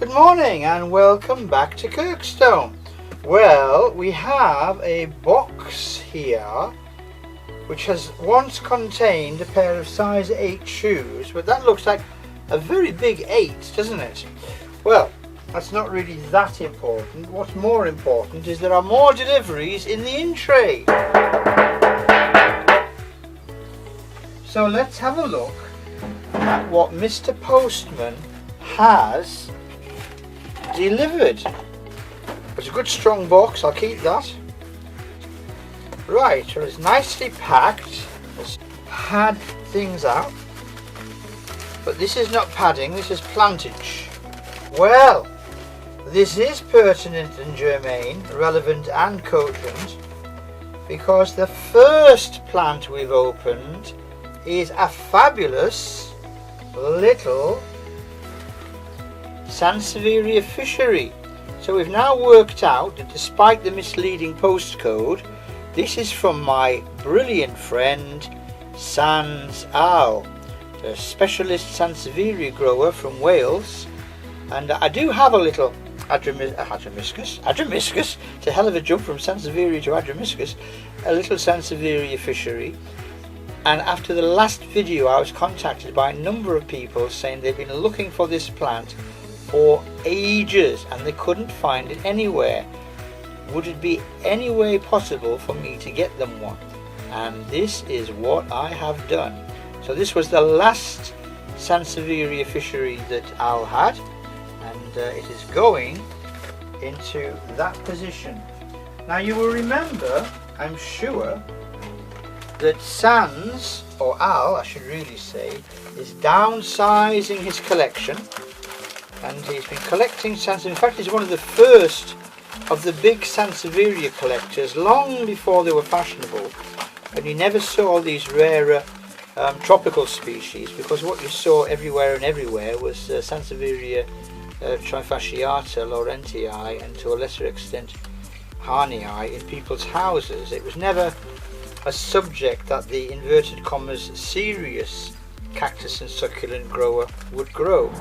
Good morning and welcome back to Kirkstone. Well, we have a box here which has once contained a pair of size 8 shoes, but that looks like a very big 8, doesn't it? Well, that's not really that important. What's more important is there are more deliveries in the in tray. So let's have a look at what Mr. Postman has delivered. It's a good strong box, I'll keep that. Right, so it's nicely packed. It's had things out, but this is not padding, this is plantage. Well, this is pertinent and germane, relevant and cogent, because the first plant we've opened is a fabulous little Sansevieria fishery. So we've now worked out that despite the misleading postcode, this is from my brilliant friend Sans Owl, a specialist Sansevieria grower from Wales. And I do have a little Adramyscus, it's a hell of a jump from Sansevieria to Adramyscus, a little Sansevieria fishery. And after the last video I was contacted by a number of people saying they've been looking for this plant for ages and they couldn't find it anywhere. Would it be any way possible for me to get them one? And this is what I have done. So this was the last Sansevieria fishery that Al had, and it is going into that position. Now you will remember, I'm sure, that Sans, or Al I should really say, is downsizing his collection, and he's been collecting Sansevieria. In fact, he's one of the first of the big Sansevieria collectors long before they were fashionable, and you never saw these rarer tropical species, because what you saw everywhere and everywhere was Sansevieria trifasciata, laurentii, and to a lesser extent harnii in people's houses. It was never a subject that the inverted commas serious cactus and succulent grower would grow.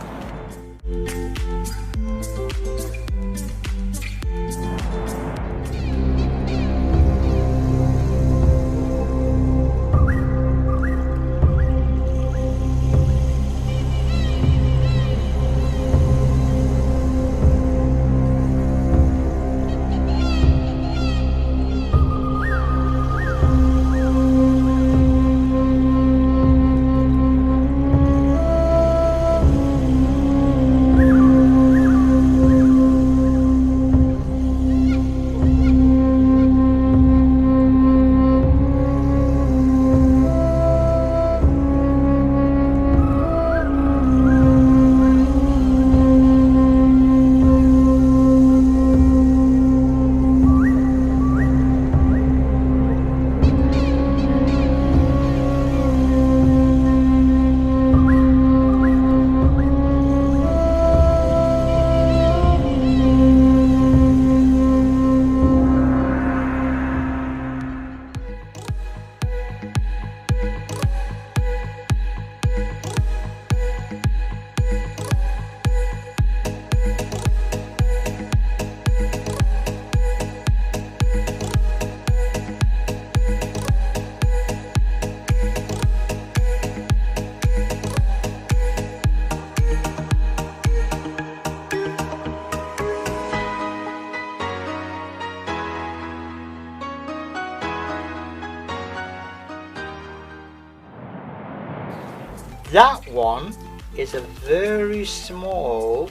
That one is a very small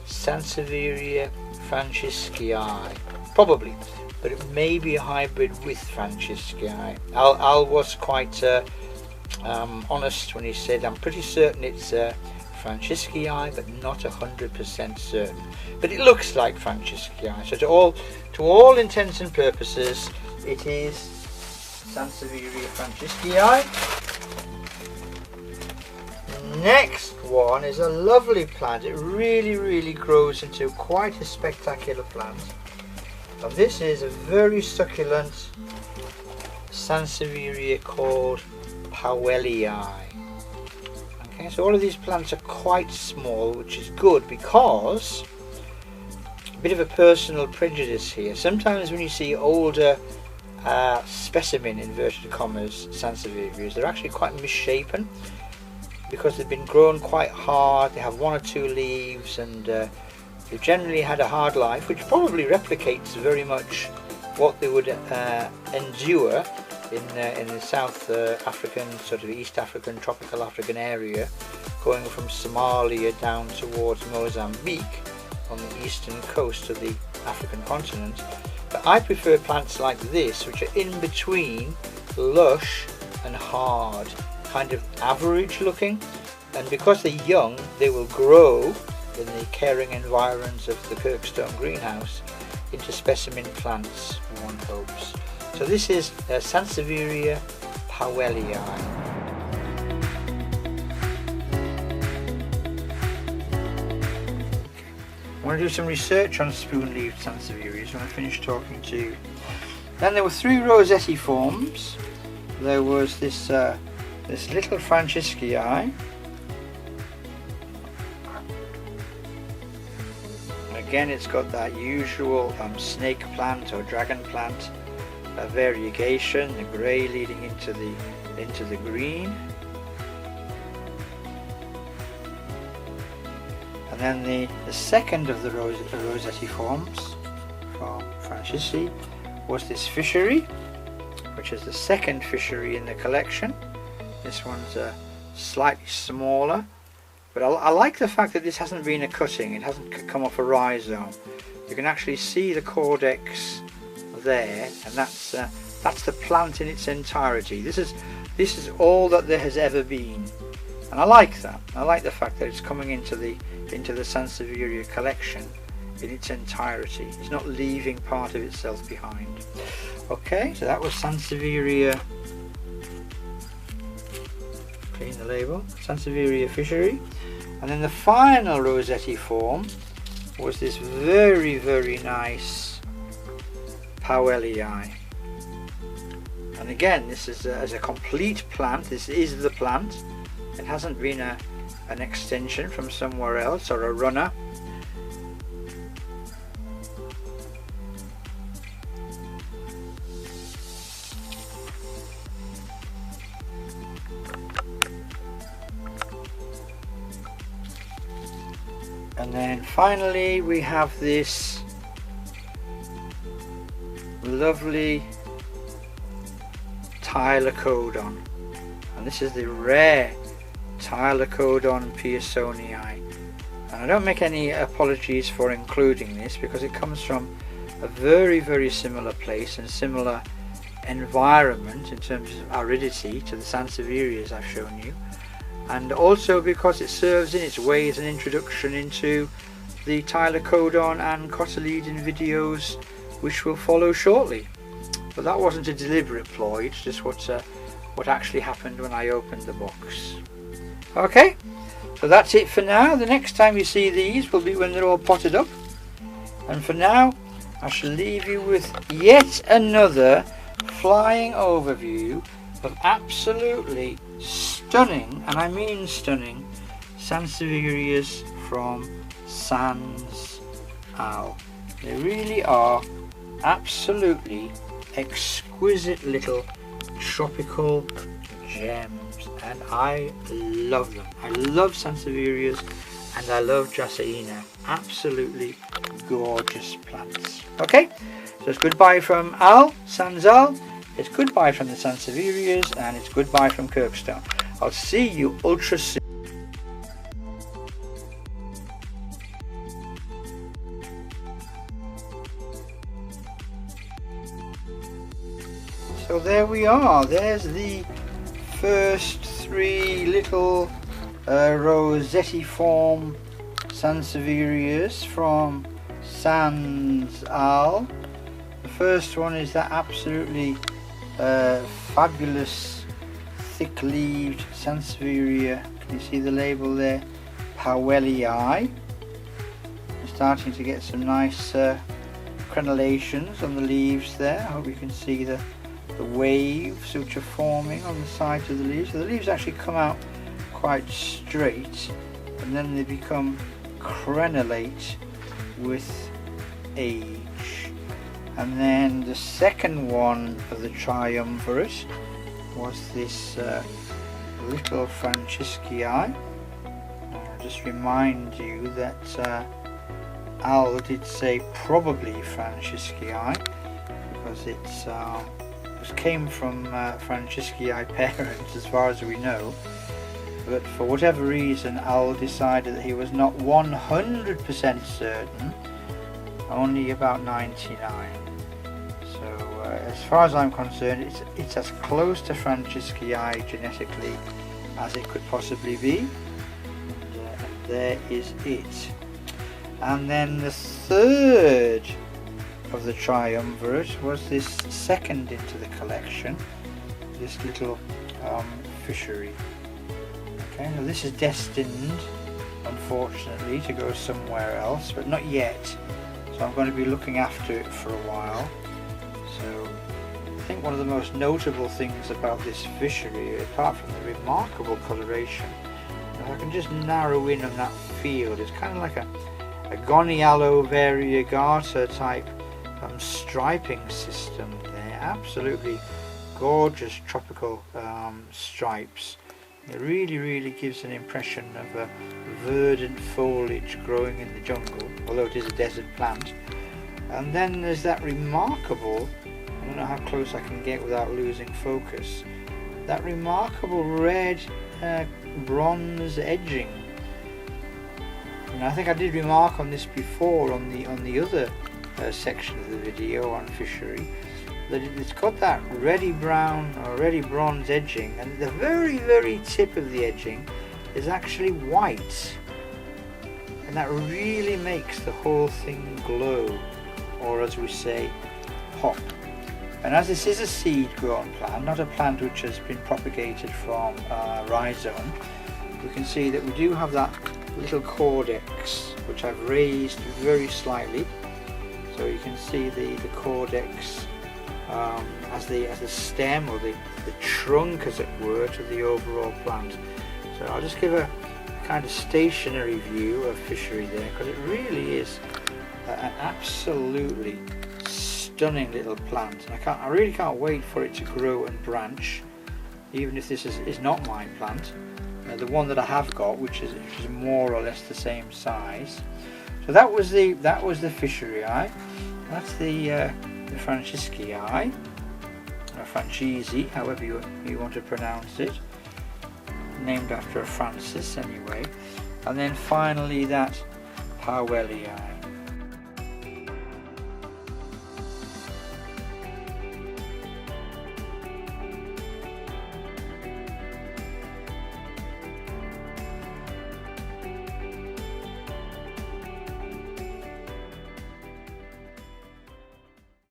Sansevieria franciscii, probably, but it may be a hybrid with franciscii. Al was quite honest when he said, I'm pretty certain it's franciscii, but not 100% certain. But it looks like franciscii, so to all intents and purposes, it is Sansevieria franciscii. Next one is a lovely plant. It really grows into quite a spectacular plant. And this is a very succulent Sansevieria called Powellii. Okay, so all of these plants are quite small, which is good because a bit of a personal prejudice here. Sometimes when you see older specimen, inverted commas, Sansevierias, they're actually quite misshapen because they've been grown quite hard. They have 1 or 2 leaves, and they've generally had a hard life, which probably replicates very much what they would endure in the South African, sort of East African, tropical African area, going from Somalia down towards Mozambique on the eastern coast of the African continent. But I prefer plants like this, which are in between lush and hard, kind of average looking, and because they're young they will grow in the caring environs of the Kirkstone greenhouse into specimen plants, one hopes. So this is Sansevieria powellii. I want to do some research on spoon-leaved Sansevierias when I finish talking to you. Then there were 3 rosetiforms. There was this little Franciscii. Again, it's got that usual snake plant or dragon plant variegation, the grey leading into the green. And then the second of the rosetiforms from Francisci was this fishery, which is the second fishery in the collection. This one's slightly smaller, but I like the fact that this hasn't been a cutting. It hasn't come off a rhizome. You can actually see the caudex there, and that's the plant in its entirety. This is all that there has ever been, and I like that. I like the fact that it's coming into the Sansevieria collection in its entirety. It's not leaving part of itself behind. Okay, so that was Sansevieria. Clean the label. Sansevieria fishery, and then the final rosetiform was this very, very nice powellii. And again, this is as a complete plant. This is the plant. It hasn't been an extension from somewhere else or a runner. And then finally we have this lovely Tylocodon, and this is the rare Tylocodon pearsonii, and I don't make any apologies for including this because it comes from a very, very similar place and similar environment in terms of aridity to the Sansevierias I've shown you, and also because it serves in its way as an introduction into the Tylocodon and cotyledon videos which will follow shortly. But that wasn't a deliberate ploy, it's just what actually happened when I opened the box. Okay, so that's it for now. The next time you see these will be when they're all potted up, and for now I shall leave you with yet another flying overview of absolutely stunning, and I mean stunning, Sansevierias from Sans Al. They really are absolutely exquisite little tropical gems, and I love them. I love Sansevierias and I love Dracæna. Absolutely gorgeous plants. Okay, so it's goodbye from Al, Sans Al. It's goodbye from the Sansevierias, and it's goodbye from Kirkstone. I'll see you ultra soon. So there we are. There's the first 3 little rosetiform Sansevierias from Sans Al. The first one is that absolutely fabulous thick-leaved Sansevieria. Can you see the label there? Powellii. We're starting to get some nice crenellations on the leaves there. I hope you can see the waves which are forming on the sides of the leaves. So the leaves actually come out quite straight, and then they become crenellate with age. And then the second one of the triumvirate was this little Francisci. I'll just remind you that Al did say probably Francisci because it came from Francisci parents as far as we know, but for whatever reason Al decided that he was not 100% certain, only about 99. So as far as I'm concerned, it's as close to Francisci genetically as it could possibly be, and there is it. And then the third of the triumvirate was this second into the collection, this little fishery. Okay, now this is destined, unfortunately, to go somewhere else, but not yet. So I'm going to be looking after it for a while. So I think one of the most notable things about this fishery, apart from the remarkable coloration, if I can just narrow in on that field, it's kind of like a Gonialo variegata type striping system there. Absolutely gorgeous tropical stripes. It really gives an impression of a verdant foliage growing in the jungle, although it is a desert plant. And then there's that remarkable, I don't know how close I can get without losing focus, that remarkable red bronze edging. And I think I did remark on this before on the other section of the video on fishery, that it's got that reddy brown or reddy bronze edging, and the very tip of the edging is actually white, and that really makes the whole thing glow, or as we say, pop. And as this is a seed grown plant, not a plant which has been propagated from rhizome, we can see that we do have that little caudex which I've raised very slightly, so you can see the caudex as the stem, or the trunk as it were, to the overall plant. So I'll just give a kind of stationary view of fishery there, because it really is an absolutely stunning little plant, and I really can't wait for it to grow and branch, even if this is not my plant. The one that I have got, which is more or less the same size. So that was the fishery eye. That's the Francisci, or Francisi, however you want to pronounce it, named after a Francis anyway. And then finally that Powellii.